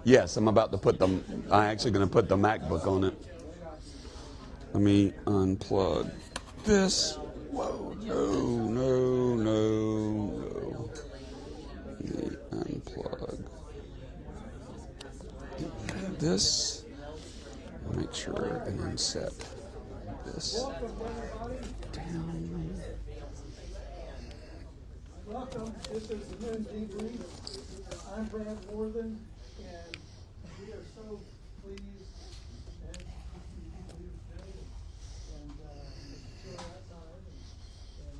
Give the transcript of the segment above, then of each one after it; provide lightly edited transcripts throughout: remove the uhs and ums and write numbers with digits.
Yes, I'm about to put I'm actually going to put the MacBook on it. Let me unplug this. Whoa, no. Let me unplug this. Make sure and then set this down. Welcome. This is the men's debrief. I'm Brad Worthen, and we are so pleased and enjoy that time, and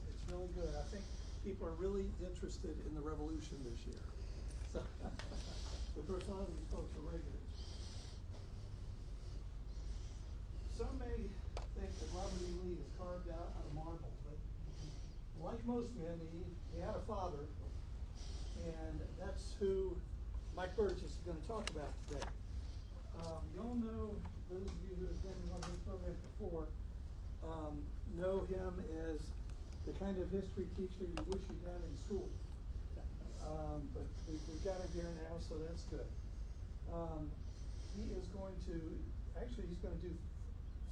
it's really good. I think people are really interested in the revolution this year. So, of course, a lot of these folks are regulars. Some may think that Robert E. Lee is carved out of marble, but like most men, he had a father, and that's who Mike Burgess is going to talk about today. You all know, those of you who have been on this program before, know him as the kind of history teacher you wish you'd had in school. But we've got him here now, so that's good. He is going to, actually he's going to do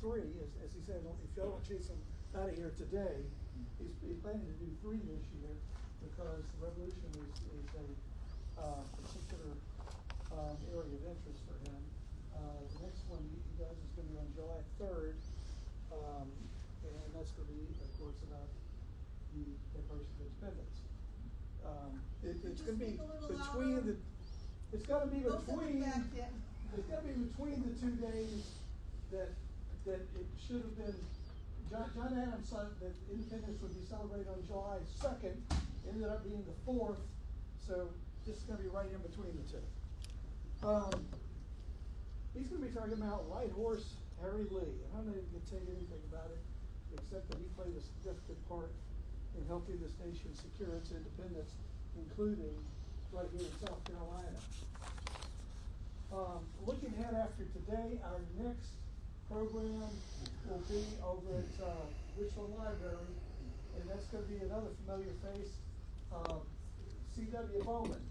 three, as he said, if y'all don't chase him out of here today, he's planning to do three this year because the revolution is a particular area of interest for him. The next one he does is going to be on July 3rd, and that's going to be, of course, about the Declaration of Independence. It's going to be between the. It's going to be between. It's going to be between the 2 days that it should have been. John Adams thought that independence would be celebrated on July 2nd. Ended up being the 4th. So this is going to be right in between the two. He's going to be talking about White Horse Harry Lee. And I'm not even going to tell you anything about it, except that he played a significant part in helping this nation secure its independence, including right here in South Carolina. Looking ahead after today, our next program will be over at Richland Library, and that's going to be another familiar face, C.W. Bowman,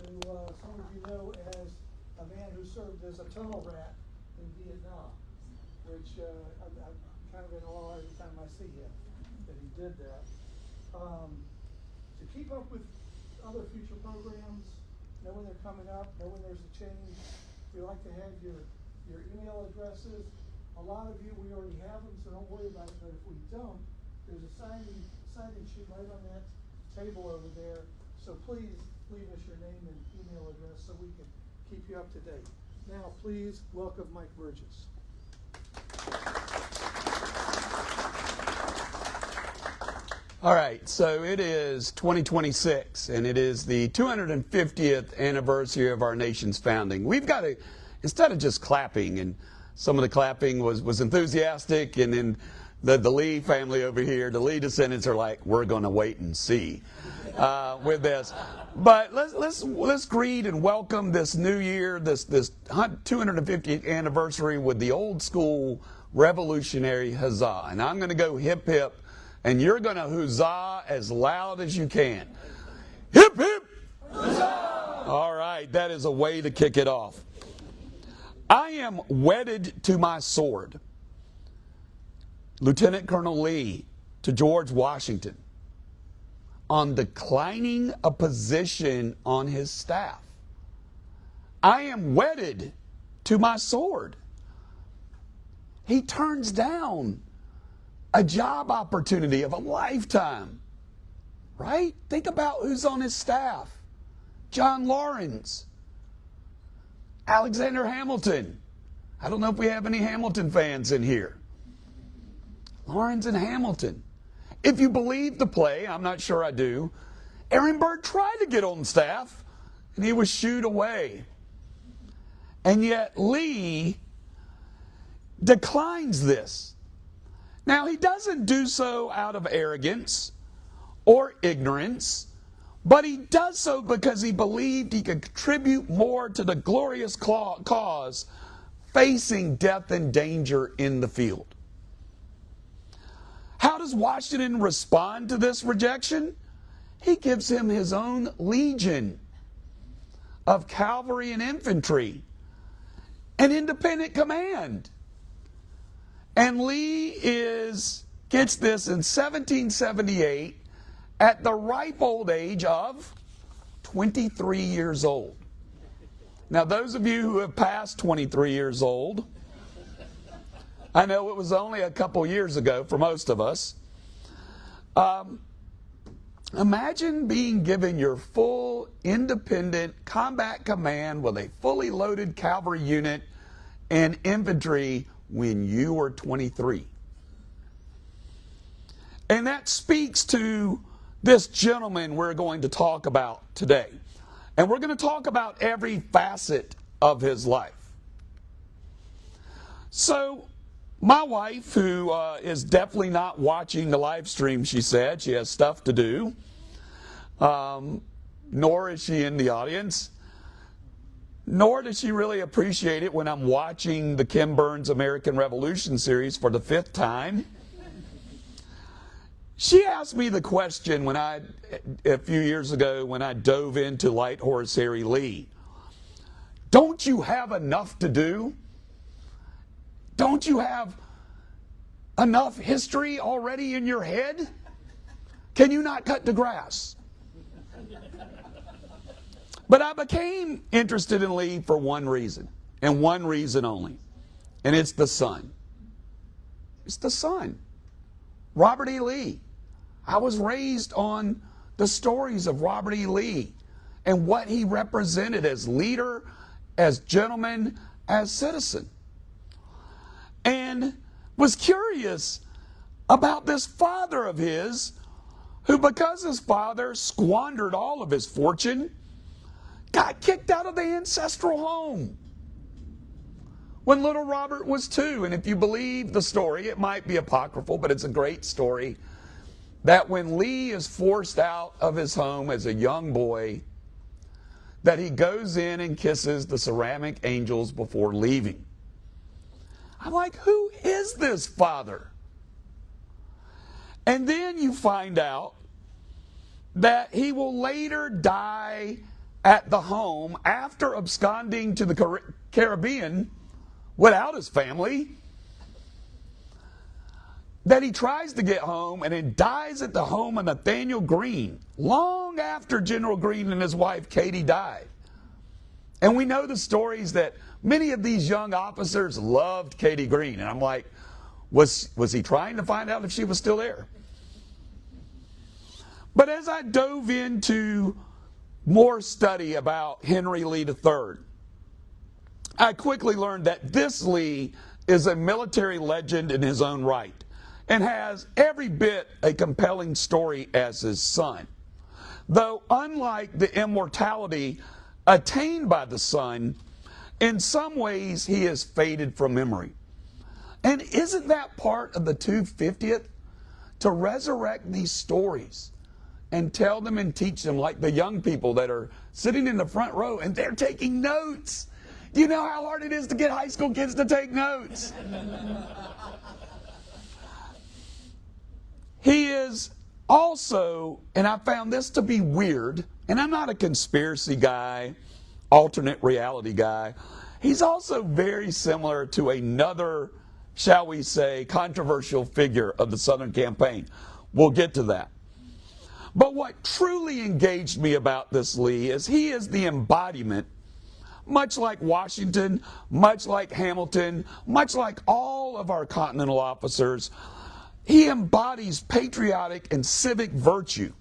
who some of you know as a man who served as a tunnel rat in Vietnam, which I'm kind of in awe every time I see him that he did that. To keep up with other future programs, know when they're coming up, know when there's a change. We like to have your email addresses. A lot of you, we already have them, so don't worry about it. But if we don't, there's a sign-in sheet right on that table over there. So please leave us your name and email address so we can keep you up to date. Now, please welcome Mike Burgess. All right, so it is 2026, and it is the 250th anniversary of our nation's founding. We've got to, instead of just clapping, and some of the clapping was enthusiastic, and then the Lee family over here, the Lee descendants are like, we're going to wait and see with this. But let's greet and welcome this new year, this 250th anniversary with the old school revolutionary huzzah. And I'm going to go hip hip. And you're going to huzzah as loud as you can. Hip, hip! Huzzah! All right, that is a way to kick it off. I am wedded to my sword. Lieutenant Colonel Lee to George Washington on declining a position on his staff. I am wedded to my sword. He turns down a job opportunity of a lifetime, right? Think about who's on his staff. John Lawrence, Alexander Hamilton. I don't know if we have any Hamilton fans in here. Lawrence and Hamilton. If you believe the play, I'm not sure I do, Aaron Burr tried to get on staff, and he was shooed away. And yet Lee declines this. Now, he doesn't do so out of arrogance or ignorance, but he does so because he believed he could contribute more to the glorious cause facing death and danger in the field. How does Washington respond to this rejection? He gives him his own legion. of cavalry and infantry, an independent command. And Lee gets this in 1778 at the ripe old age of 23 years old. Now, those of you who have passed 23 years old, I know it was only a couple years ago for most of us. Imagine being given your full independent combat command with a fully loaded cavalry unit and infantry when you were 23. And that speaks to this gentleman we're going to talk about today. And we're going to talk about every facet of his life. So, my wife, who is definitely not watching the live stream, she said, she has stuff to do, nor is she in the audience, nor does she really appreciate it when I'm watching the Ken Burns American Revolution series for the 5th time. She asked me the question a few years ago when I dove into Light Horse Harry Lee. Don't you have enough to do? Don't you have enough history already in your head? Can you not cut the grass? But I became interested in Lee for one reason, and one reason only, and it's the son. It's the son, Robert E. Lee. I was raised on the stories of Robert E. Lee and what he represented as leader, as gentleman, as citizen. And was curious about this father of his who, because his father squandered all of his fortune, got kicked out of the ancestral home when little Robert was 2. And if you believe the story, it might be apocryphal, but it's a great story, that when Lee is forced out of his home as a young boy, that he goes in and kisses the ceramic angels before leaving. I'm like, who is this father? And then you find out that he will later die at the home after absconding to the Caribbean without his family, that he tries to get home and then dies at the home of Nathaniel Greene long after General Greene and his wife Katie died. And we know the stories that many of these young officers loved Katie Greene. And I'm like, was he trying to find out if she was still there? But as I dove into more study about Henry Lee III, I quickly learned that this Lee is a military legend in his own right and has every bit a compelling story as his son. Though unlike the immortality attained by the son, in some ways he is faded from memory. And isn't that part of the 250th? To resurrect these stories and tell them and teach them, like the young people that are sitting in the front row and they're taking notes. Do you know how hard it is to get high school kids to take notes? He is also, and I found this to be weird, and I'm not a conspiracy guy, alternate reality guy, he's also very similar to another, shall we say, controversial figure of the Southern Campaign. We'll get to that. But what truly engaged me about this Lee is he is the embodiment, much like Washington, much like Hamilton, much like all of our Continental officers, he embodies patriotic and civic virtue,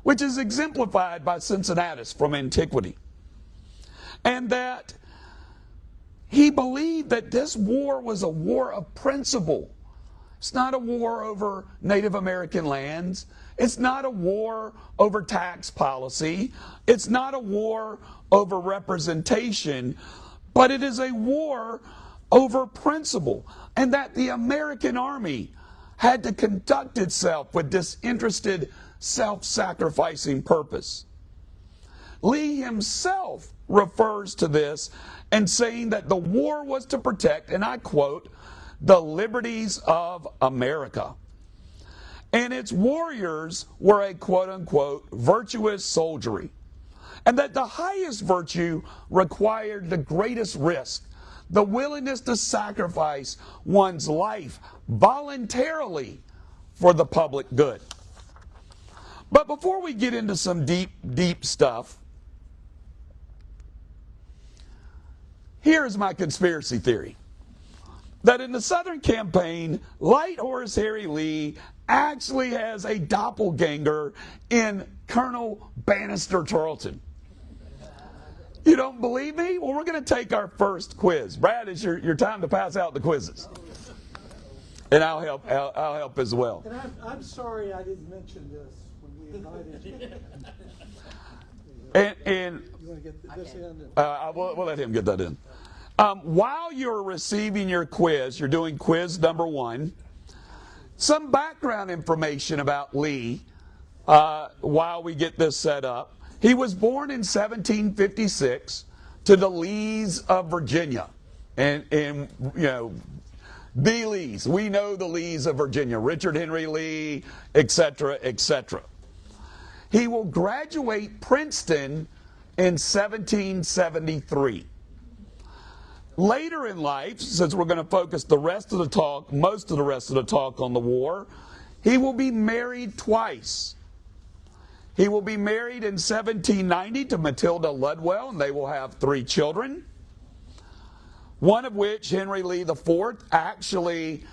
which is exemplified by Cincinnatus from antiquity. And that he believed that this war was a war of principle. It's not a war over Native American lands. It's not a war over tax policy. It's not a war over representation, but it is a war over principle. And that the American army had to conduct itself with disinterested, self-sacrificing purpose. Lee himself refers to this and saying that the war was to protect, and I quote, the liberties of America. And its warriors were a quote-unquote virtuous soldiery. and that the highest virtue required the greatest risk, the willingness to sacrifice one's life voluntarily for the public good. But before we get into some deep stuff, here's my conspiracy theory. That in the Southern campaign, Light Horse Harry Lee actually has a doppelganger in Colonel Bannister Tarleton. You don't believe me? Well, we're going to take our first quiz. Brad, it's your time to pass out the quizzes. And I'll help as well. And I'm sorry I didn't mention this when we invited you. And You want to get this in? we'll let him get that in. While you're receiving your quiz, you're doing quiz number 1, some background information about Lee while we get this set up. He was born in 1756 to the Lees of Virginia. And you know, the Lees. We know the Lees of Virginia. Richard Henry Lee, etc., etc. He will graduate Princeton in 1773. Later in life, since we're going to focus most of the rest of the talk on the war, he will be married twice. He will be married in 1790 to Matilda Ludwell, and they will have 3 children. One of which, Henry Lee IV, actually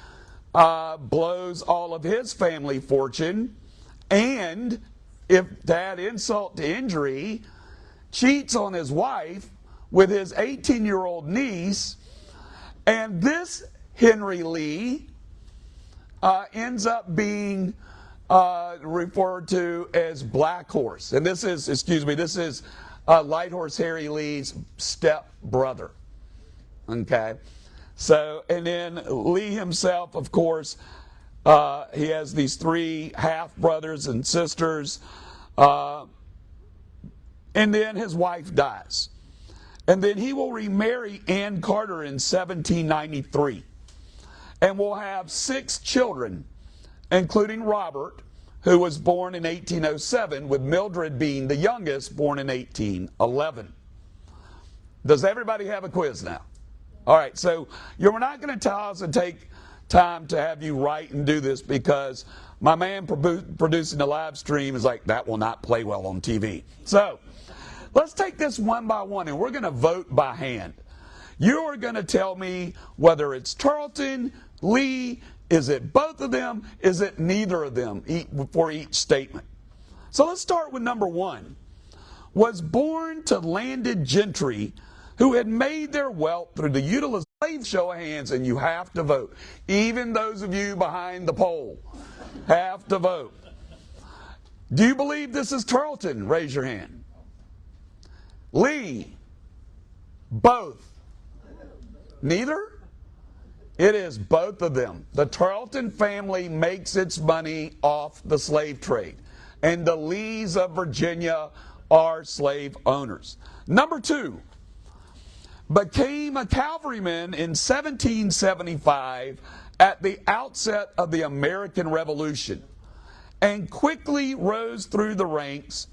blows all of his family fortune, and, if to add insult to injury, cheats on his wife with his 18-year-old niece, and this Henry Lee ends up being referred to as Black Horse. And this is Light Horse Harry Lee's step-brother. Okay? So, and then Lee himself, of course, he has these 3 half-brothers and sisters, and then his wife dies. And then he will remarry Ann Carter in 1793 and will have 6 children, including Robert, who was born in 1807, with Mildred being the youngest, born in 1811. Does everybody have a quiz now? All right, so you're not going to tell us and take time to have you write and do this because my man producing the live stream is like, that will not play well on TV. So let's take this one by one, and we're going to vote by hand. You are going to tell me whether it's Tarleton, Lee, is it both of them, is it neither of them for each statement. So let's start with number 1. Was born to landed gentry who had made their wealth through the utilization. Show of hands, and you have to vote. Even those of you behind the poll have to vote. Do you believe this is Tarleton? Raise your hand. Lee? Both? Neither? It is both of them. The Tarleton family makes its money off the slave trade, and the Lees of Virginia are slave owners. Number 2, became a cavalryman in 1775 at the outset of the American Revolution, and quickly rose through the ranks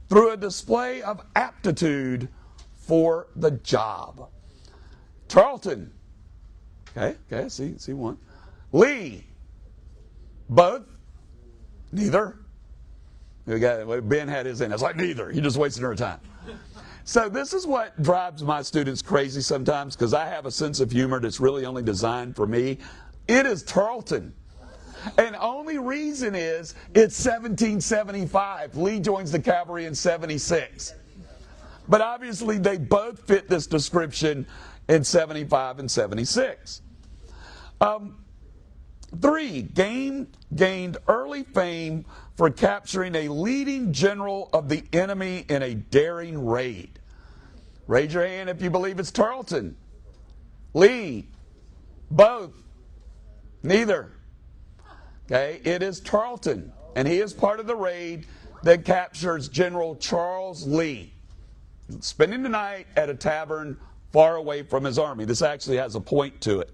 through a display of aptitude for the job. Tarleton. Okay, see one. Lee. Both? Neither? Ben had his in. It's like neither. He just wasted our time. So this is what drives my students crazy sometimes, because I have a sense of humor that's really only designed for me. It is Tarleton. And only reason is it's 1775. Lee joins the cavalry in 76. But obviously they both fit this description in 75 and 76. 3, gained early fame for capturing a leading general of the enemy in a daring raid. Raise your hand if you believe it's Tarleton. Lee? Both? Neither? Okay, it is Tarleton, and he is part of the raid that captures General Charles Lee, spending the night at a tavern far away from his army. This actually has a point to it.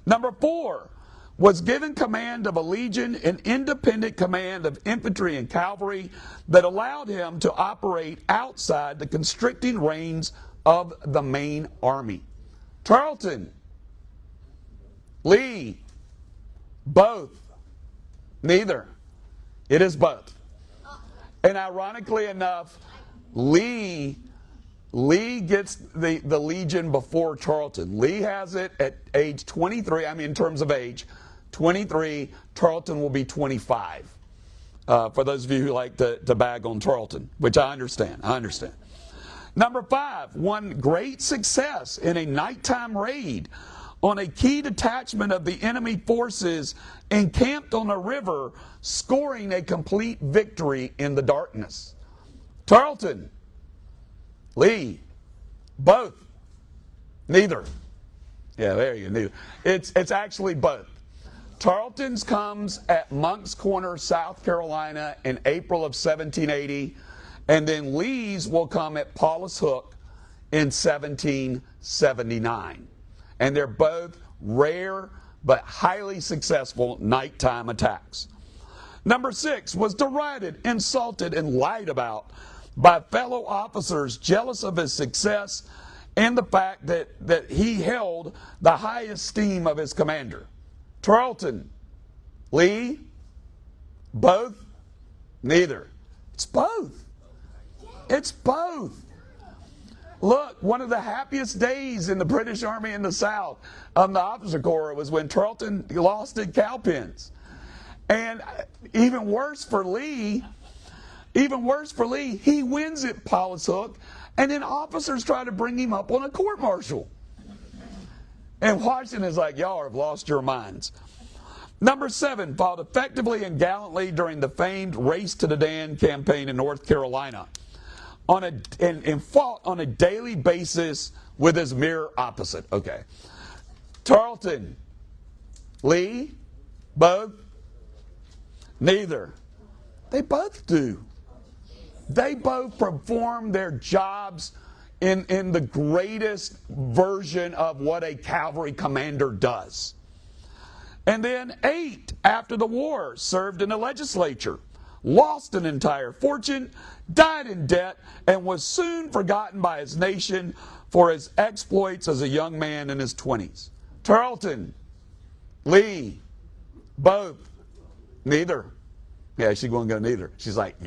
Number 4, was given command of a legion, an independent command of infantry and cavalry that allowed him to operate outside the constricting reins of the main army. Tarleton, Lee, both, neither. It is both. And ironically enough, Lee gets the legion before Tarleton. Lee has it at age 23, in terms of age, 23. Tarleton will be 25. For those of you who like to bag on Tarleton, which I understand. Number 5, won great success in a nighttime raid on a key detachment of the enemy forces encamped on a river, scoring a complete victory in the darkness. Tarleton, Lee, both, neither. Yeah, there you go, neither. It's actually both. Tarleton's comes at Monk's Corner, South Carolina in April of 1780, and then Lee's will come at Paulus Hook in 1779. And they're both rare but highly successful nighttime attacks. Number 6, was derided, insulted, and lied about by fellow officers jealous of his success and the fact that he held the high esteem of his commander. Tarleton, Lee, both, neither. It's both. It's both. Look, one of the happiest days in the British Army in the South, the officer corps, was when Tarleton lost at Cowpens. And even worse for Lee, he wins at Paulus Hook, and then officers try to bring him up on a court-martial. And Washington is like, y'all have lost your minds. Number 7, fought effectively and gallantly during the famed Race to the Dan campaign in North Carolina, and fought on a daily basis with his mirror opposite. Okay. Tarleton, Lee, both, neither. They both do. They both perform their jobs in the greatest version of what a cavalry commander does. And then 8, after the war, served in the legislature, lost an entire fortune, died in debt, and was soon forgotten by his nation for his exploits as a young man in his 20s. Tarleton, Lee, both, neither. Yeah, she's going to go neither. She's like,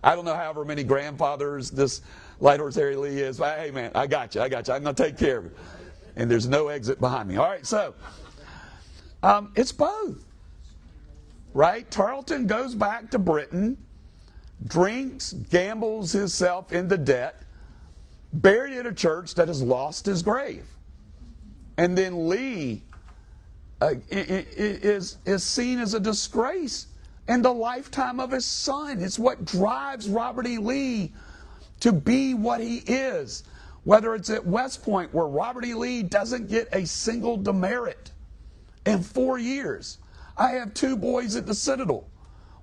I don't know however many grandfathers this Light Horse Harry Lee is, but hey man, I got you. I'm going to take care of it. And there's no exit behind me. All right, so it's both. Right? Tarleton goes back to Britain, drinks, gambles himself into debt, buried in a church that has lost his grave. And then Lee is seen as a disgrace in the lifetime of his son. It's what drives Robert E. Lee to be what he is. Whether it's at West Point, where Robert E. Lee doesn't get a single demerit in 4 years. I have 2 boys at the Citadel.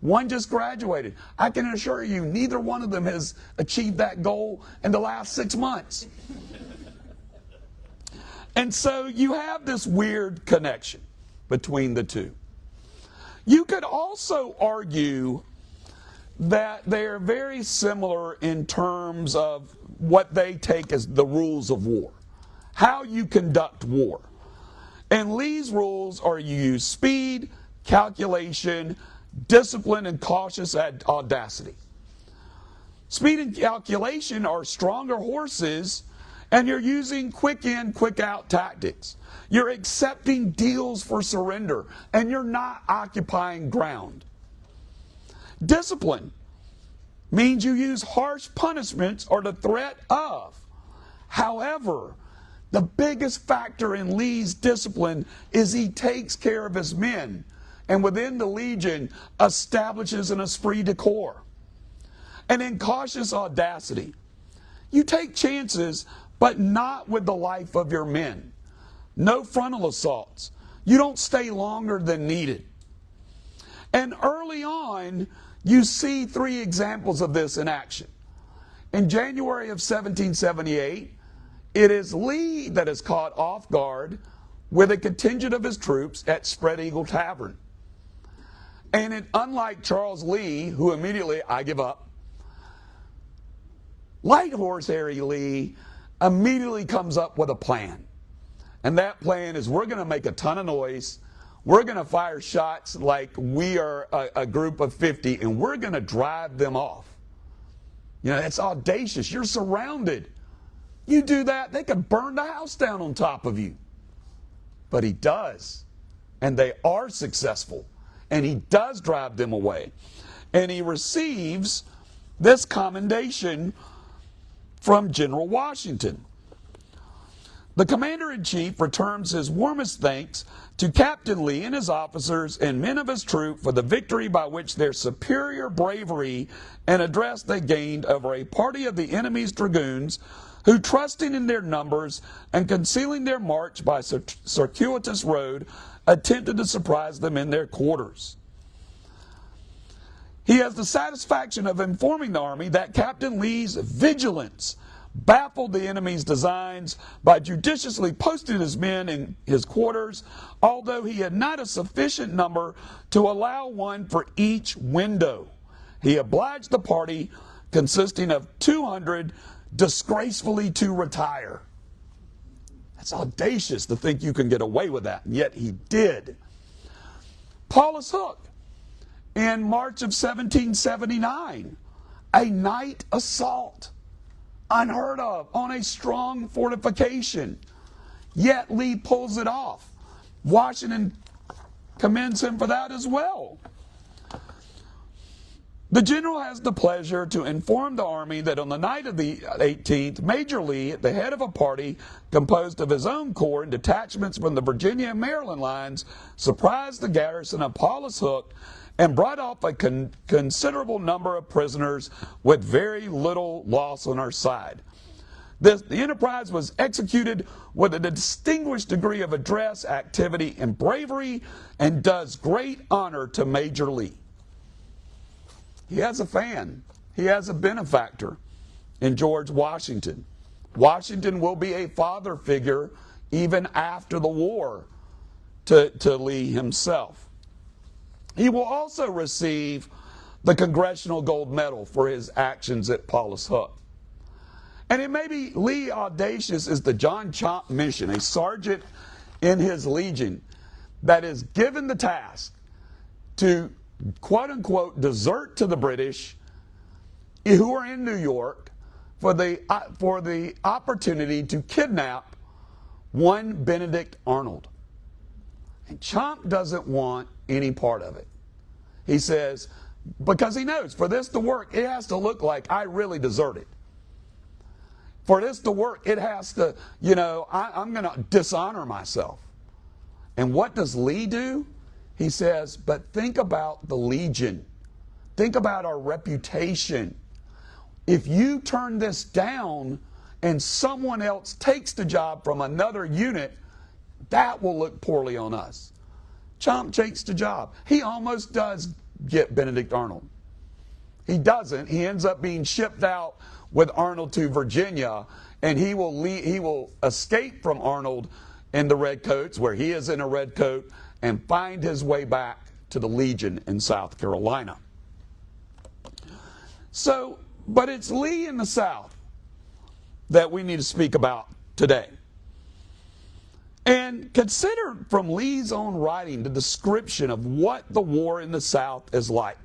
One just graduated. I can assure you, neither one of them has achieved that goal in the last 6 months. And so you have this weird connection between the two. You could also argue that they're very similar in terms of what they take as the rules of war, how you conduct war. And Lee's rules are you use speed, calculation, discipline, and cautious audacity. Speed and calculation are stronger horses, and you're using quick in, quick out tactics. You're accepting deals for surrender, and you're not occupying ground. Discipline means you use harsh punishments or the threat of. However, the biggest factor in Lee's discipline is he takes care of his men, and within the Legion establishes an esprit de corps. And in cautious audacity, you take chances, but not with the life of your men. No frontal assaults. You don't stay longer than needed. And early on, you see 3 examples of this in action. In January of 1778, it is Lee that is caught off guard with a contingent of his troops at Spread Eagle Tavern. And unlike Charles Lee, who immediately, I give up, Light Horse Harry Lee immediately comes up with a plan. And that plan is, we're going to make a ton of noise. We're going to fire shots like we are a group of 50, and we're going to drive them off. You know, it's audacious. You're surrounded. You do that, they could burn the house down on top of you. But he does. And they are successful. And he does drive them away. And he receives this commendation from General Washington. The commander-in-chief returns his warmest thanks to Captain Lee and his officers and men of his troop for the victory by which their superior bravery and address they gained over a party of the enemy's dragoons who, trusting in their numbers and concealing their march by circuitous road, attempted to surprise them in their quarters. He has the satisfaction of informing the Army that Captain Lee's vigilance baffled the enemy's designs by judiciously posting his men in his quarters, although he had not a sufficient number to allow one for each window. He obliged the party, consisting of 200, disgracefully to retire. That's audacious to think you can get away with that, and yet he did. Paulus Hook, in March of 1779, a night assault, unheard of, on a strong fortification. Yet Lee pulls it off. Washington commends him for that as well. The general has the pleasure to inform the Army that on the night of the 18th, Major Lee, at the head of a party composed of his own corps and detachments from the Virginia and Maryland lines, surprised the garrison of Paulus Hook and brought off a considerable number of prisoners with very little loss on our side. The enterprise was executed with a distinguished degree of address, activity, and bravery, and does great honor to Major Lee. He has a fan. He has a benefactor in George Washington. Washington will be a father figure even after the war to Lee himself. He will also receive the Congressional Gold Medal for his actions at Paulus Hook. And it may be Lee Audacious is the John Chomp mission, a sergeant in his legion that is given the task to, quote unquote, desert to the British who are in New York for the opportunity to kidnap one Benedict Arnold. And Chomp doesn't want any part of it. He says, because he knows for this to work, it has to look like I really deserted. For this to work, it has to, I'm going to dishonor myself. And what does Lee do? He says, but think about the Legion. Think about our reputation. If you turn this down and someone else takes the job from another unit, that will look poorly on us. Chomp takes the job. He almost does get Benedict Arnold. He doesn't. He ends up being shipped out with Arnold to Virginia, and he will escape from Arnold in the Redcoats, where he is in a redcoat, and find his way back to the Legion in South Carolina. So, but it's Lee in the South that we need to speak about today. And consider from Lee's own writing the description of what the war in the South is like.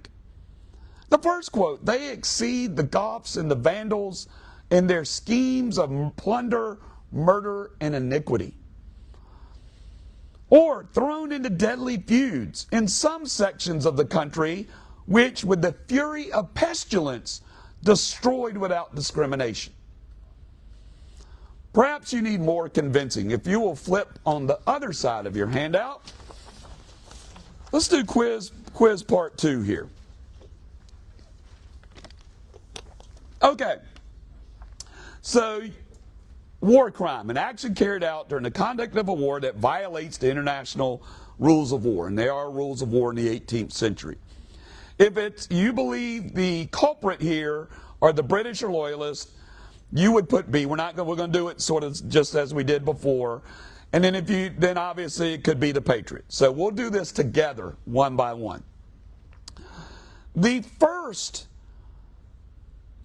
The first quote, they exceed the Goths and the Vandals in their schemes of plunder, murder, and iniquity. Or thrown into deadly feuds in some sections of the country, which with the fury of pestilence destroyed without discrimination. Perhaps you need more convincing. If you will flip on the other side of your handout, let's do quiz part 2 here. Okay, so war crime, an action carried out during the conduct of a war that violates the international rules of war, and there are rules of war in the 18th century. If you believe the culprit here are the British or loyalists, you would put B. We're going to do it sort of just as we did before. And then obviously it could be the Patriots. So we'll do this together, one by one. The first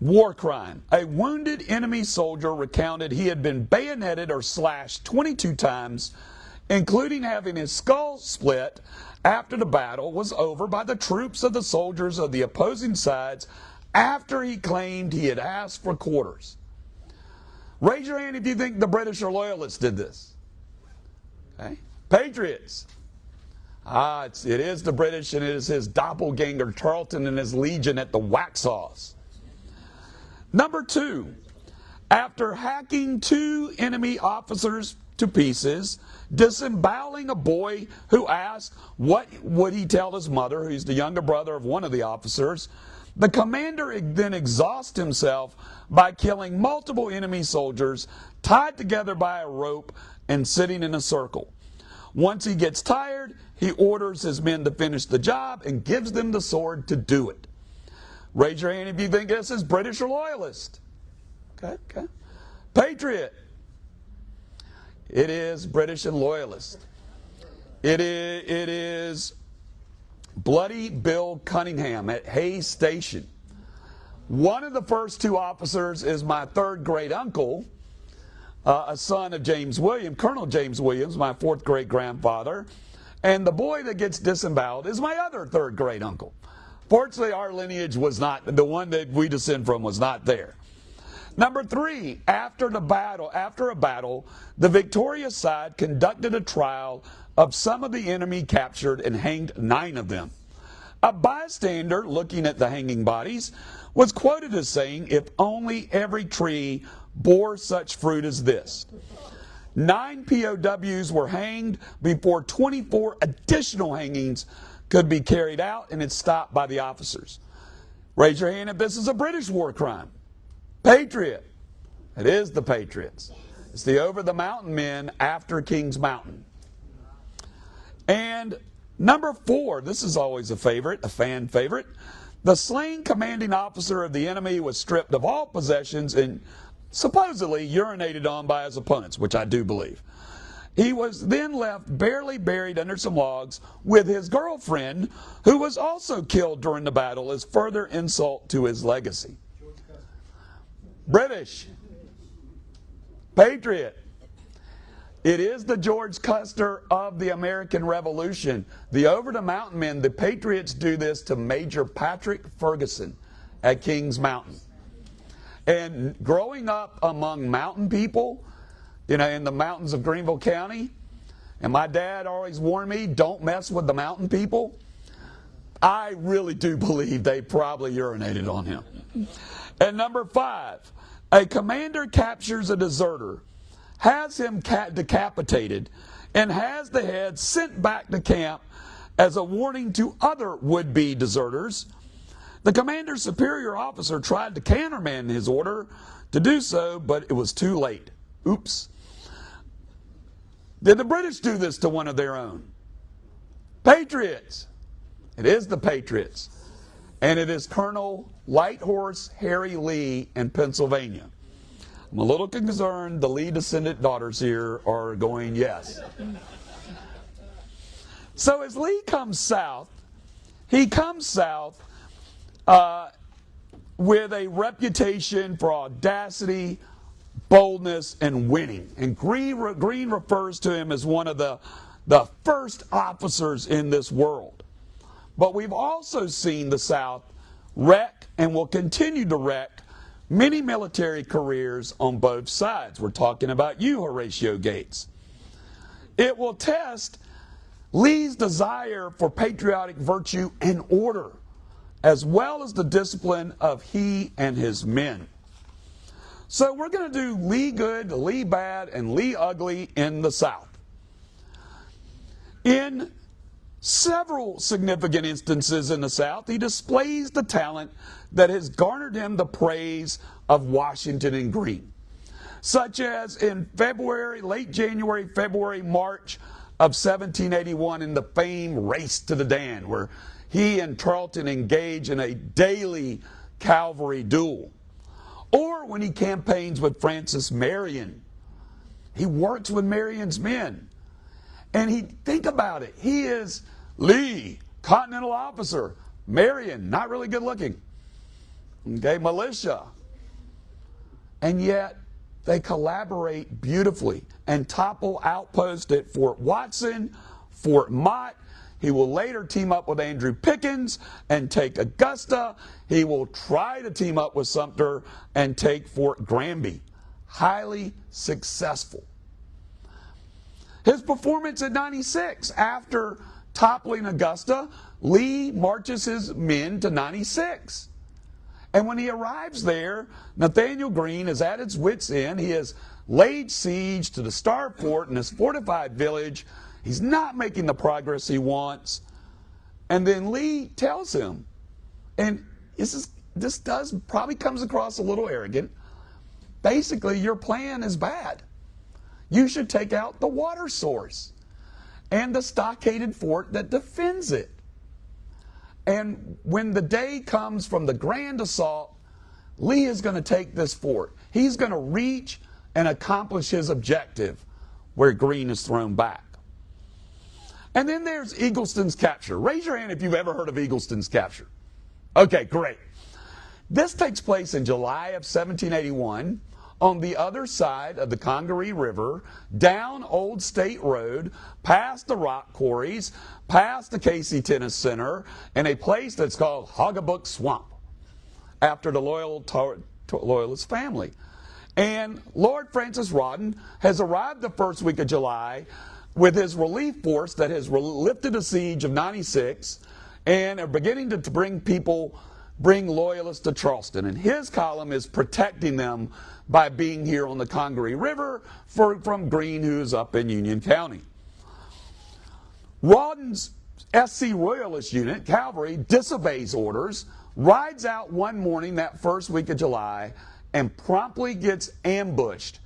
war crime. A wounded enemy soldier recounted he had been bayoneted or slashed 22 times, including having his skull split after the battle was over by the troops of the soldiers of the opposing sides after he claimed he had asked for quarters. Raise your hand if you think the British or Loyalists did this. Okay. Patriots. It is the British, and it is his doppelganger Tarleton and his legion at the Waxhaws. Number 2, after hacking 2 enemy officers to pieces, disemboweling a boy who asked what would he tell his mother, who's the younger brother of one of the officers, the commander then exhausts himself by killing multiple enemy soldiers tied together by a rope and sitting in a circle. Once he gets tired, he orders his men to finish the job and gives them the sword to do it. Raise your hand if you think this is British or Loyalist. Okay. Patriot. It is British and Loyalist. It is Bloody Bill Cunningham at Hayes Station. One of the first 2 officers is my 3rd great uncle, a son of James Williams, Colonel James Williams, my 4th great grandfather. And the boy that gets disemboweled is my other 3rd great uncle. Fortunately, our lineage was not, the one that we descend from was not there. Number 3, after a battle, the victorious side conducted a trial of some of the enemy captured and hanged 9 of them. A bystander looking at the hanging bodies was quoted as saying, "If only every tree bore such fruit as this." 9 POWs were hanged before 24 additional hangings could be carried out, and it's stopped by the officers. Raise your hand if this is a British war crime. Patriot. It is the Patriots. It's the over the mountain men after King's Mountain. And number 4, this is always a favorite, a fan favorite. The slain commanding officer of the enemy was stripped of all possessions and supposedly urinated on by his opponents, which I do believe. He was then left barely buried under some logs with his girlfriend, who was also killed during the battle, as further insult to his legacy. British. Patriot. It is the George Custer of the American Revolution. The over the mountain men, the Patriots do this to Major Patrick Ferguson at King's Mountain. And growing up among mountain people, in the mountains of Greenville County, and my dad always warned me, don't mess with the mountain people. I really do believe they probably urinated on him. And number 5, a commander captures a deserter, has him decapitated, and has the head sent back to camp as a warning to other would-be deserters. The commander's superior officer tried to countermand his order to do so, but it was too late. Oops. Did the British do this to one of their own? Patriots. It is the Patriots. And it is Colonel Light Horse Harry Lee in Pennsylvania. I'm a little concerned the Lee descendant daughters here are going yes. So as Lee comes south, he comes south with a reputation for audacity, boldness, and winning. And Green refers to him as one of the first officers in this world. But we've also seen the South wreck and will continue to wreck many military careers on both sides. We're talking about you, Horatio Gates. It will test Lee's desire for patriotic virtue and order, as well as the discipline of he and his men. So we're going to do Lee good, Lee bad, and Lee ugly in the South. In several significant instances in the South, he displays the talent that has garnered him the praise of Washington and Greene, such as in late January, February, March of 1781 in the famed Race to the Dan, where he and Tarleton engage in a daily cavalry duel. Or when he campaigns with Francis Marion. He works with Marion's men. And think about it. He is Lee, Continental officer. Marion, not really good looking. Okay, militia. And yet, they collaborate beautifully and topple outposts at Fort Watson, Fort Mott. He will later team up with Andrew Pickens and take Augusta. He will try to team up with Sumter and take Fort Granby. Highly successful. His performance at 96, after toppling Augusta, Lee marches his men to 96. And when he arrives there, Nathanael Greene is at his wits' end. He has laid siege to the Star Fort in this fortified village. He's not making the progress he wants. And then Lee tells him, and this probably comes across a little arrogant, basically, your plan is bad. You should take out the water source and the stockaded fort that defends it. And when the day comes from the grand assault, Lee is going to take this fort. He's going to reach and accomplish his objective where Greene is thrown back. And then there's Eagleston's capture. Raise your hand if you've ever heard of Eagleston's capture. Okay, great. This takes place in July of 1781 on the other side of the Congaree River, down Old State Road, past the rock quarries, past the Casey Tennis Center, in a place that's called Hoggabook Swamp, after the Loyalist family. And Lord Francis Rawdon has arrived the first week of July with his relief force that has lifted a siege of 96 and are beginning to bring Loyalists to Charleston. And his column is protecting them by being here on the Congaree River from Greene, who's up in Union County. Rawdon's SC Royalist unit, cavalry, disobeys orders, rides out one morning that first week of July, and promptly gets ambushed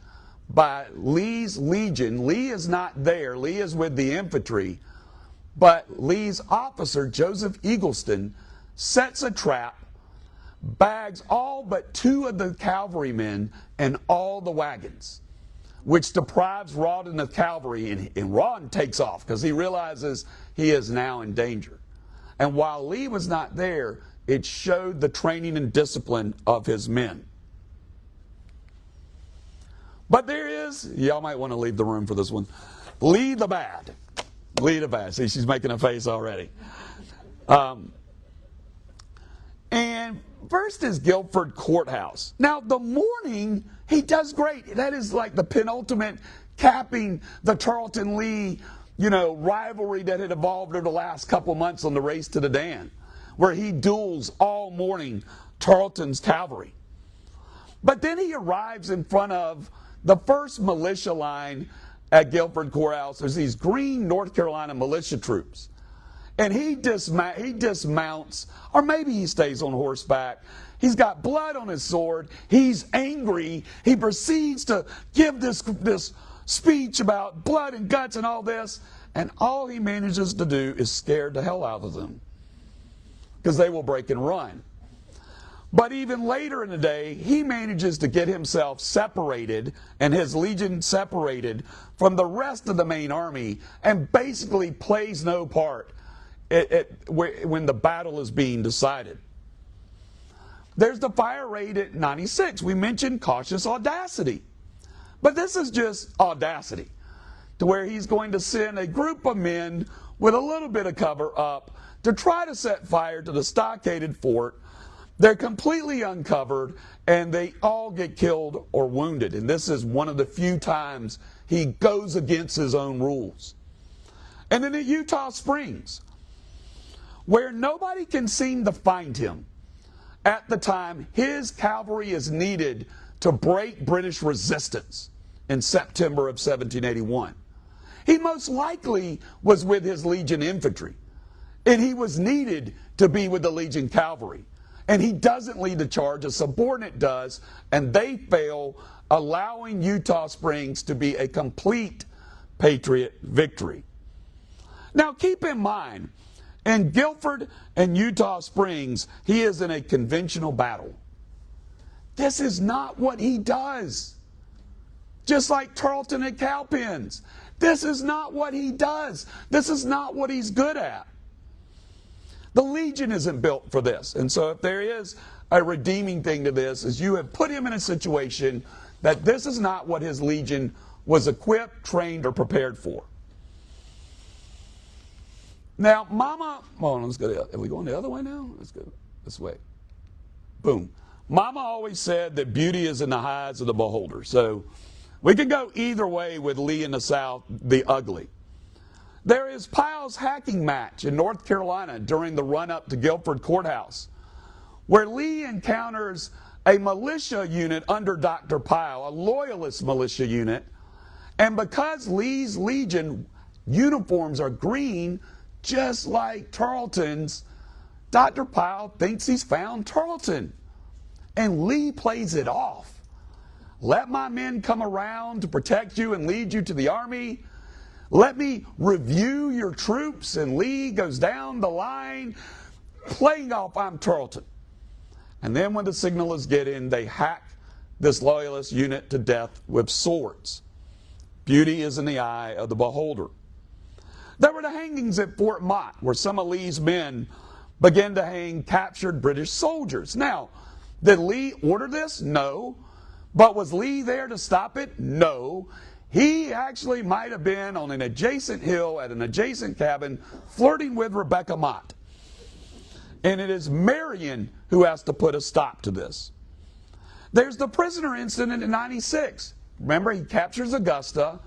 by Lee's legion. Lee is not there. Lee is with the infantry. But Lee's officer, Joseph Eagleston, sets a trap, bags all but 2 of the cavalrymen and all the wagons, which deprives Rawdon of cavalry, and Rawdon takes off because he realizes he is now in danger. And while Lee was not there, it showed the training and discipline of his men. But there is, y'all might want to leave the room for this one, Lee the Bad. Lee the Bad. See, she's making a face already. And first is Guilford Courthouse. Now, the morning, he does great. That is like the penultimate capping the Tarleton-Lee, rivalry that had evolved over the last couple months on the race to the Dan, where he duels all morning Tarleton's cavalry. But then he arrives in front of the first militia line at Guilford Courthouse. There's these Greene, North Carolina militia troops. And he dismounts, or maybe he stays on horseback. He's got blood on his sword. He's angry. He proceeds to give this speech about blood and guts and all this. And all he manages to do is scare the hell out of them, because they will break and run. But even later in the day, he manages to get himself separated and his legion separated from the rest of the main army, and basically plays no part when the battle is being decided. There's the fire raid at 96. We mentioned cautious audacity. But this is just audacity, to where he's going to send a group of men with a little bit of cover up to try to set fire to the stockaded fort. They're completely uncovered, and they all get killed or wounded. And this is one of the few times he goes against his own rules. And then at Eutaw Springs, where nobody can seem to find him, at the time his cavalry is needed to break British resistance in September of 1781. He most likely was with his Legion infantry, and he was needed to be with the Legion cavalry. And he doesn't lead the charge, a subordinate does, and they fail, allowing Eutaw Springs to be a complete Patriot victory. Now keep in mind, in Guilford and Eutaw Springs, he is in a conventional battle. This is not what he does. just like Tarleton at Cowpens. This is not what he does. This is not what he's good at. The Legion isn't built for this. And so if there is a redeeming thing to this, is you have put him in a situation that this is not what his Legion was equipped, trained, or prepared for. Now, Mama, let's go. Are we going the other way now? Let's go this way. Boom. Mama always said that beauty is in the eyes of the beholder. So we can go either way with Lee in the South, the ugly. There is Pyle's hacking match in North Carolina during the run-up to Guilford Courthouse, where Lee encounters a militia unit under Dr. Pyle, a loyalist militia unit, and because Lee's Legion uniforms are green, just like Tarleton's, Dr. Pyle thinks he's found Tarleton. And Lee plays it off. Let my men come around to protect you and lead you to the army. Let me review your troops. And Lee goes down the line, playing off, I'm Tarleton. And then when the signalers get in, they hack this loyalist unit to death with swords. Beauty is in the eye of the beholder. There were the hangings at Fort Mott, where some of Lee's men began to hang captured British soldiers. Now, did Lee order this? No. But was Lee there to stop it? No. He actually might have been on an adjacent hill at an adjacent cabin flirting with Rebecca Mott. And it is Marion who has to put a stop to this. There's the prisoner incident in 96. Remember, he captures Augusta.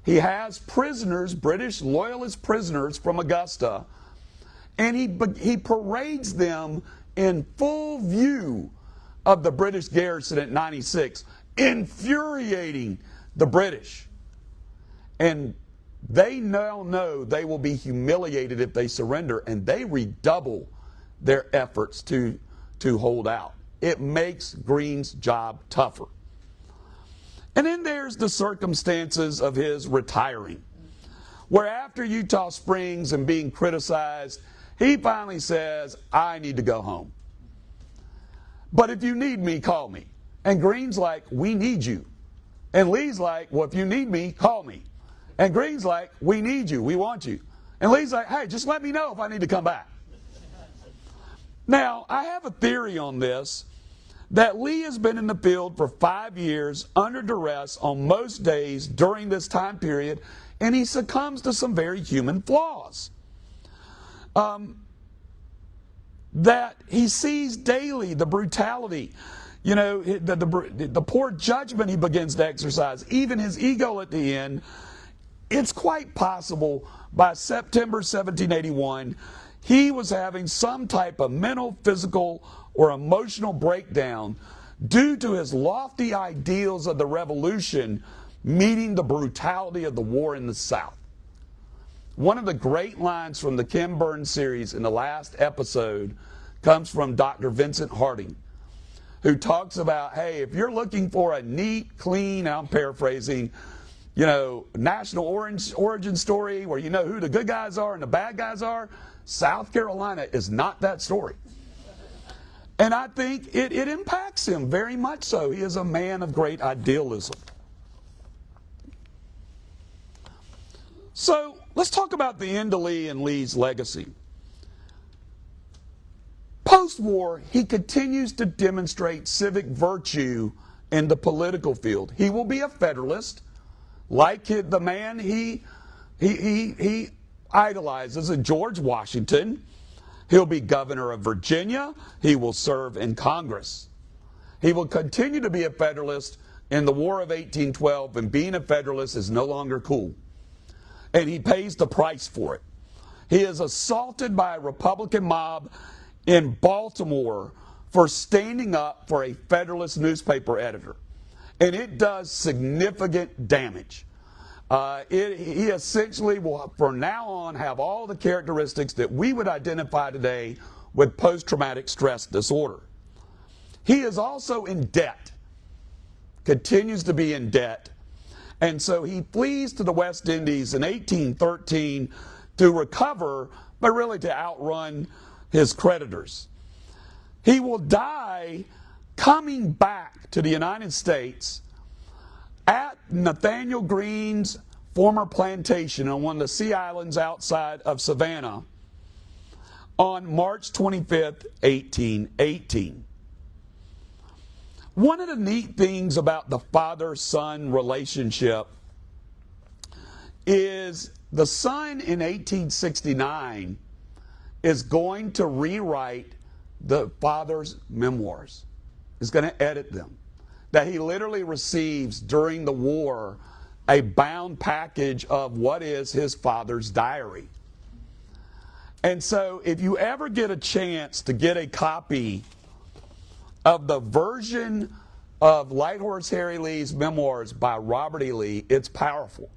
He has prisoners, British loyalist prisoners from Augusta, and he parades them in full view of the British garrison at 96, infuriating the British. And they now know they will be humiliated if they surrender, and they redouble their efforts to hold out. It makes Greene's job tougher. And then there's the circumstances of his retiring, where after Utah Springs and being criticized, he finally says, I need to go home. But if you need me, call me. And Greene's like, we need you. And Lee's like, well, if you need me, call me. And Greene's like, we need you, we want you. And Lee's like, hey, just let me know if I need to come back. Now, I have a theory on this, that Lee has been in the field for 5 years under duress on most days during this time period, and he succumbs to some very human flaws. That he sees daily the brutality, the poor judgment he begins to exercise, even his ego at the end. It's quite possible by September 1781, he was having some type of mental, physical, or emotional breakdown due to his lofty ideals of the Revolution meeting the brutality of the war in the South. One of the great lines from the Ken Burns series in the last episode comes from Dr. Vincent Harding, who talks about, hey, if you're looking for a neat, clean, I'm paraphrasing, national origin story where you know who the good guys are and the bad guys are, South Carolina is not that story. And I think it impacts him very much so. He is a man of great idealism. So let's talk about the end of Lee and Lee's legacy. Post-war, he continues to demonstrate civic virtue in the political field. He will be a Federalist, like the man he idolizes, George Washington. He'll be governor of Virginia. He will serve in Congress. He will continue to be a Federalist in the War of 1812, and being a Federalist is no longer cool. And he pays the price for it. He is assaulted by a Republican mob in Baltimore for standing up for a Federalist newspaper editor. And it does significant damage. He essentially will, from now on, have all the characteristics that we would identify today with post-traumatic stress disorder. He is also in debt, continues to be in debt, and so he flees to the West Indies in 1813 to recover, but really to outrun his creditors. He will die coming back to the United States at Nathaniel Greene's former plantation on one of the Sea Islands outside of Savannah on March 25th, 1818. One of the neat things about the father-son relationship is the son in 1869 is going to rewrite the father's memoirs, is going to edit them, that he literally receives during the war a bound package of what is his father's diary. And so if you ever get a chance to get a copy of the version of Light Horse Harry Lee's memoirs by Robert E. Lee, it's powerful.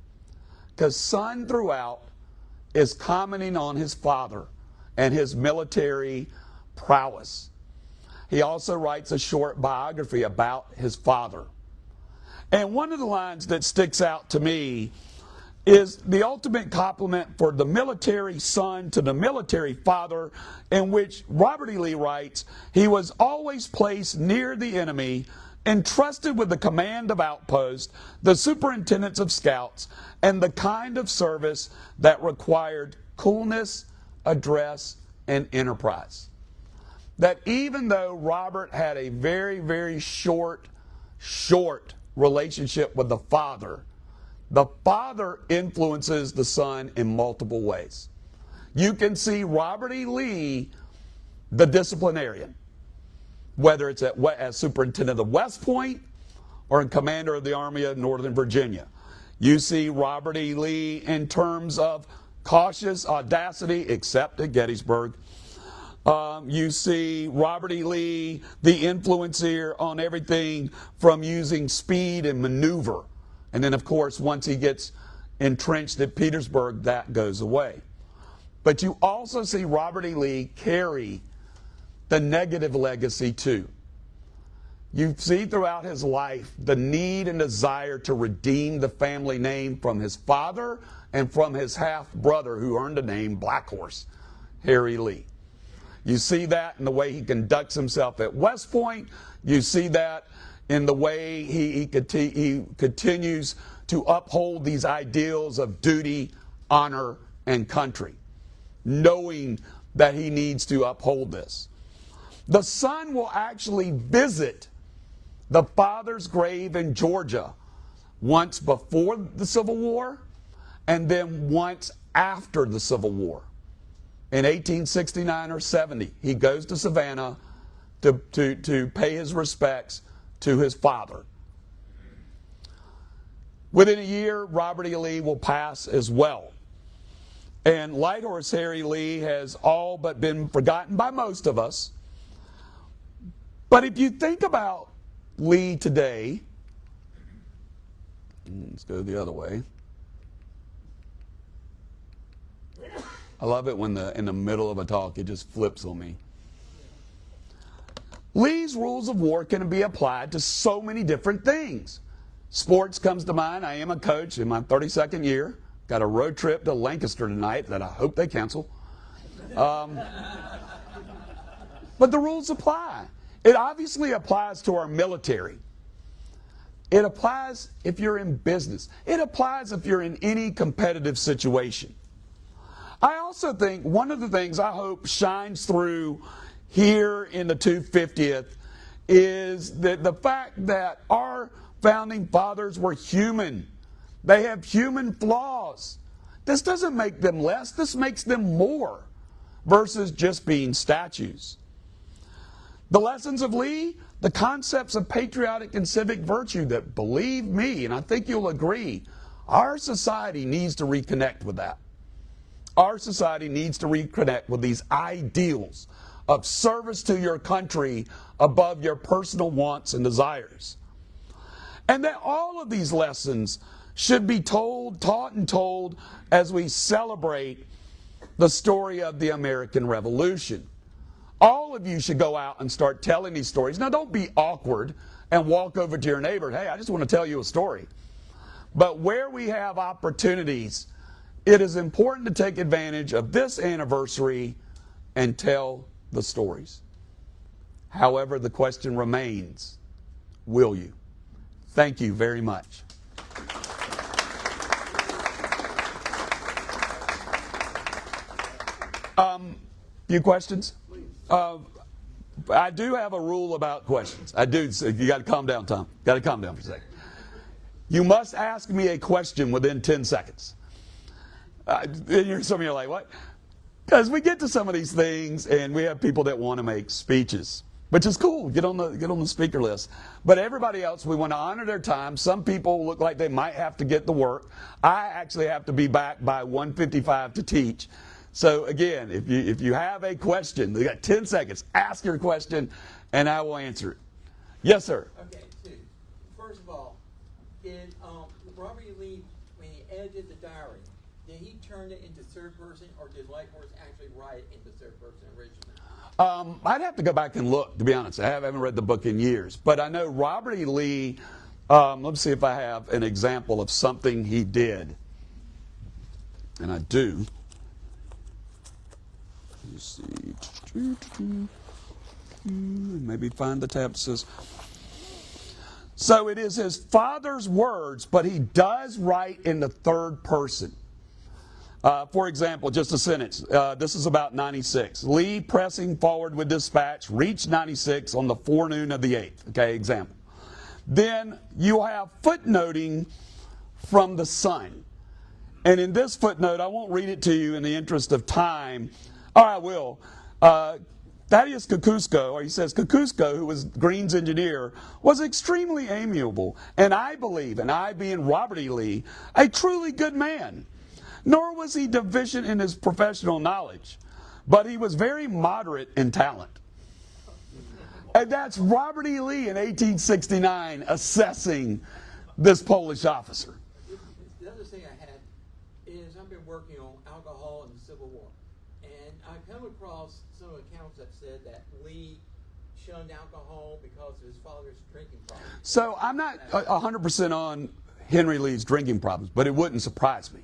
Because son throughout is commenting on his father and his military prowess. He also writes a short biography about his father. And one of the lines that sticks out to me is the ultimate compliment for the military son to the military father, in which Robert E. Lee writes, "He was always placed near the enemy, entrusted with the command of outposts, the superintendence of scouts, and the kind of service that required coolness, address, and enterprise." That even though Robert had a very, very short relationship with the father influences the son in multiple ways. You can see Robert E. Lee, the disciplinarian, whether it's as superintendent of West Point or in commander of the Army of Northern Virginia. You see Robert E. Lee in terms of cautious audacity, except at Gettysburg. You see Robert E. Lee, the influencer on everything from using speed and maneuver. And then, of course, once he gets entrenched at Petersburg, that goes away. But you also see Robert E. Lee carry the negative legacy too. You see throughout his life the need and desire to redeem the family name from his father and from his half-brother who earned the name Black Horse, Harry Lee. You see that in the way he conducts himself at West Point. You see that in the way he continues to uphold these ideals of duty, honor, and country, knowing that he needs to uphold this. The son will actually visit the father's grave in Georgia once before the Civil War and then once after the Civil War. In 1869 or 70, he goes to Savannah to pay his respects to his father. Within a year, Robert E. Lee will pass as well. And Light Horse Harry Lee has all but been forgotten by most of us. But if you think about Lee today, let's go the other way. I love it when in the middle of a talk it just flips on me. Lee's rules of war can be applied to so many different things. Sports comes to mind. I am a coach in my 32nd year. Got a road trip to Lancaster tonight that I hope they cancel. But the rules apply. It obviously applies to our military. It applies if you're in business. It applies if you're in any competitive situation. I also think one of the things I hope shines through here in the 250th is that the fact that our founding fathers were human. They have human flaws. This doesn't make them less. This makes them more versus just being statues. The lessons of Lee, the concepts of patriotic and civic virtue that, believe me, and I think you'll agree, our society needs to reconnect with that. Our society needs to reconnect with these ideals of service to your country above your personal wants and desires. And that all of these lessons should be taught and told as we celebrate the story of the American Revolution. All of you should go out and start telling these stories. Now, don't be awkward and walk over to your neighbor and, hey, I just want to tell you a story. But where we have opportunities, it is important to take advantage of this anniversary and tell the stories. However, the question remains, will you? Thank you very much. Few questions? I do have a rule about questions. I do. So you got to calm down, Tom. Got to calm down for a second. You must ask me a question within 10 seconds. Some of you are like, what? Because we get to some of these things, and we have people that want to make speeches, which is cool. Get on the speaker list. But everybody else, we want to honor their time. Some people look like they might have to get to work. I actually have to be back by 1:55 to teach. So again, if you have a question, you got 10 seconds. Ask your question, and I will answer it. Yes, sir. Okay, two. First of all, did Robert E. Lee, when he edited the diary, did he turn it into third person, or did Lighthorse actually write it into third person originally? I'd have to go back and look, to be honest. I haven't read the book in years. But I know Robert E. Lee, let's see if I have an example of something he did. And I do. Let's see. Maybe find the tab that says. So it is his father's words, but he does write in the third person. For example, just a sentence. This is about 96. Lee, pressing forward with dispatch, reached 96 on the forenoon of the 8th. Okay, example. Then you have footnoting from the Sun. And in this footnote, I won't read it to you in the interest of time. Or I will. Thaddeus Kosciuszko, or he says Kosciuszko, who was Green's engineer, was extremely amiable, and I believe, and I being Robert E. Lee, a truly good man. Nor was he deficient in his professional knowledge, but he was very moderate in talent. And that's Robert E. Lee in 1869 assessing this Polish officer. The other thing I had is I've been working on alcohol in the Civil War, and I come across some accounts that said that Lee shunned alcohol because of his father's drinking problems. So I'm not 100% on Henry Lee's drinking problems, but it wouldn't surprise me.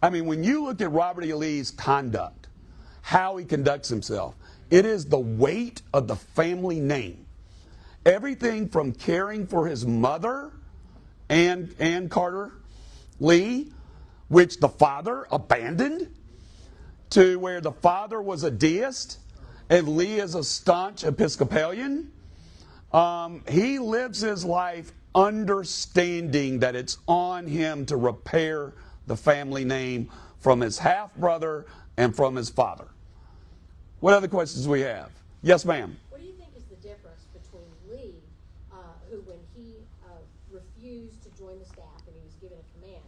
I mean, when you look at Robert E. Lee's conduct, how he conducts himself, it is the weight of the family name. Everything from caring for his mother, Ann Carter Lee, which the father abandoned, to where the father was a deist and Lee is a staunch Episcopalian. He lives his life understanding that it's on him to repair the family name from his half-brother and from his father. What other questions we have? Yes, ma'am. What do you think is the difference between Lee, who when he refused to join the staff and he was given a command,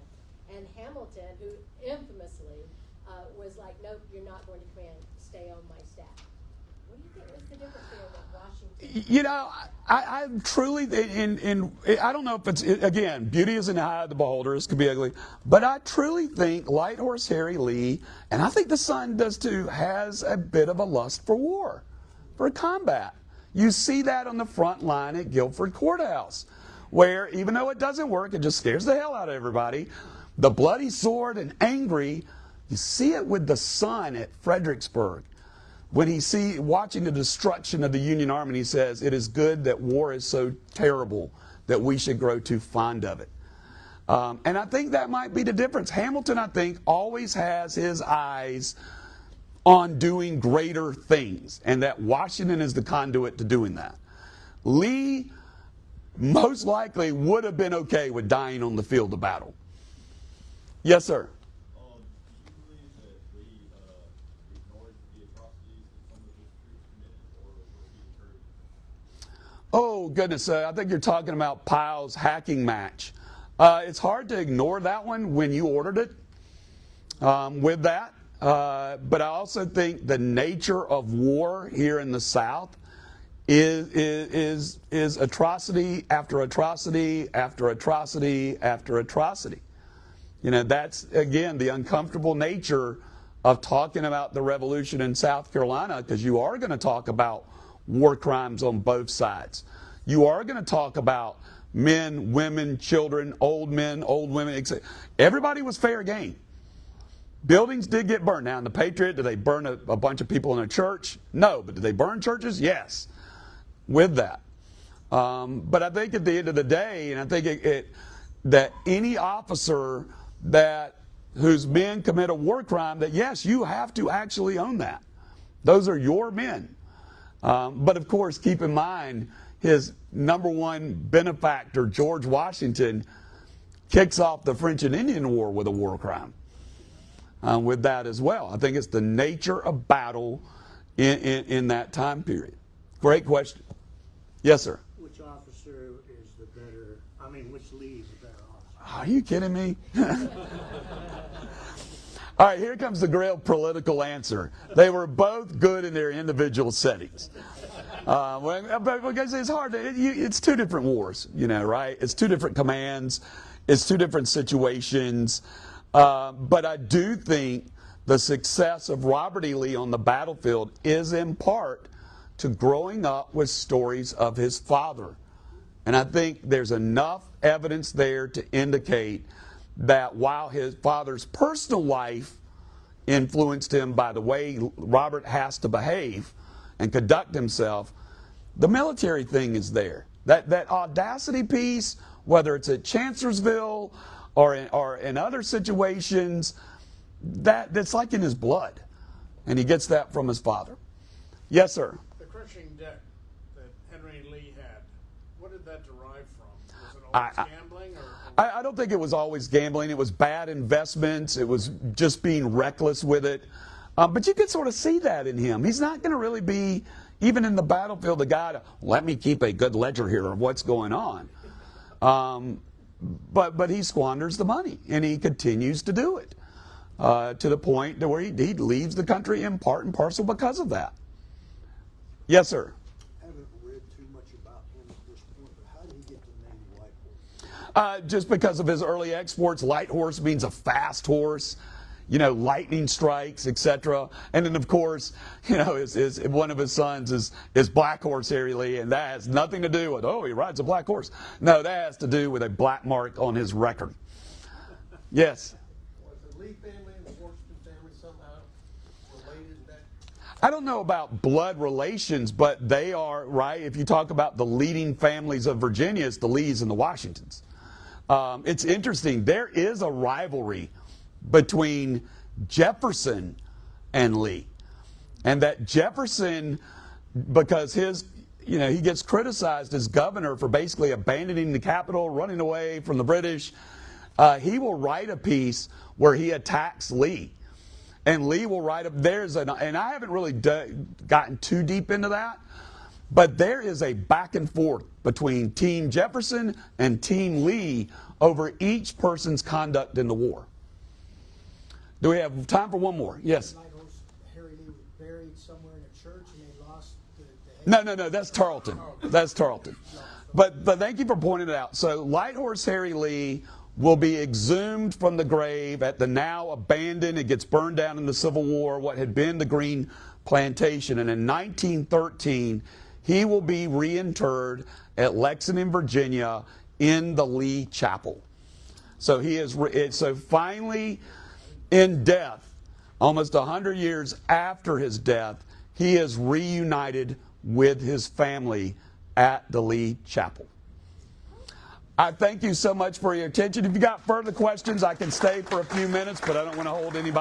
and Hamilton, who infamously was like, nope, you're not going to command, stay on my staff. What do you think was the difference there with Washington? You know, I truly, I don't know if it's, again, beauty is in the eye of the beholder, this could be ugly, but I truly think Light Horse Harry Lee, and I think the son does too, has a bit of a lust for war, for combat. You see that on the front line at Guilford Courthouse, where even though it doesn't work, it just scares the hell out of everybody. The bloody sword and angry, you see it with the son at Fredericksburg. When he watching the destruction of the Union Army, he says, it is good that war is so terrible that we should grow too fond of it. And I think that might be the difference. Hamilton, I think, always has his eyes on doing greater things, and that Washington is the conduit to doing that. Lee most likely would have been okay with dying on the field of battle. Yes, sir. Oh, goodness, I think you're talking about Pyle's hacking match. It's hard to ignore that one when you ordered it with that. But I also think the nature of war here in the South is atrocity after atrocity after atrocity after atrocity. You know, that's, again, the uncomfortable nature of talking about the revolution in South Carolina, because you are going to talk about war crimes on both sides. You are going to talk about men, women, children, old men, old women, etc. Everybody was fair game. Buildings did get burned. Now, in the Patriot, did they burn a bunch of people in a church? No. But did they burn churches? Yes. With that. But I think at the end of the day, and I think that any officer that whose men commit a war crime, that yes, you have to actually own that. Those are your men. But of course, keep in mind, his number one benefactor, George Washington, kicks off the French and Indian War with a war crime with that as well. I think it's the nature of battle in that time period. Great question. Yes, sir. Which officer is the better, which Lee is the better officer? Are you kidding me? All right, here comes the real political answer. They were both good in their individual settings. Because it's hard it's two different wars, right? It's two different commands. It's two different situations. But I do think the success of Robert E. Lee on the battlefield is in part to growing up with stories of his father. And I think there's enough evidence there to indicate that while his father's personal life influenced him by the way Robert has to behave and conduct himself, the military thing is there. That audacity piece, whether it's at Chancellorsville or in other situations, that's like in his blood. And he gets that from his father. Yes, sir. The crushing debt that Henry Lee had, what did that derive from? Was it always gambling? I don't think it was always gambling. It was bad investments. It was just being reckless with it. But you can sort of see that in him. He's not going to really be, even in the battlefield, the guy to, let me keep a good ledger here of what's going on. But he squanders the money, and he continues to do it to the point to where he leaves the country in part and parcel because of that. Yes, sir. I haven't read too much about him at this point, but how did he get the name Light Horse? Just because of his early exports. Light horse means a fast horse, lightning strikes, etc. And then, of course, one of his sons is Black Horse Harry Lee, and that has nothing to do with, he rides a black horse. No, that has to do with a black mark on his record. Yes? Was the Lee family and the Washington family somehow related back? I don't know about blood relations, but they are, right? If you talk about the leading families of Virginia, it's the Lees and the Washingtons. It's interesting. There is a rivalry between Jefferson and Lee. And that Jefferson, because he gets criticized as governor for basically abandoning the capital, running away from the British, he will write a piece where he attacks Lee. And Lee will write and I haven't really gotten too deep into that, but there is a back and forth between Team Jefferson and Team Lee over each person's conduct in the war. Do we have time for one more? Yes. Light Horse Harry Lee was buried somewhere in a church and they lost the head. No, that's Tarleton. That's Tarleton. But thank you for pointing it out. So Light Horse Harry Lee will be exhumed from the grave at the now abandoned, it gets burned down in the Civil War, what had been the Green Plantation. And in 1913, he will be reinterred at Lexington, Virginia, in the Lee Chapel. So finally, in death, almost 100 years after his death, he is reunited with his family at the Lee Chapel. I thank you so much for your attention. If you got further questions, I can stay for a few minutes, but I don't want to hold anybody.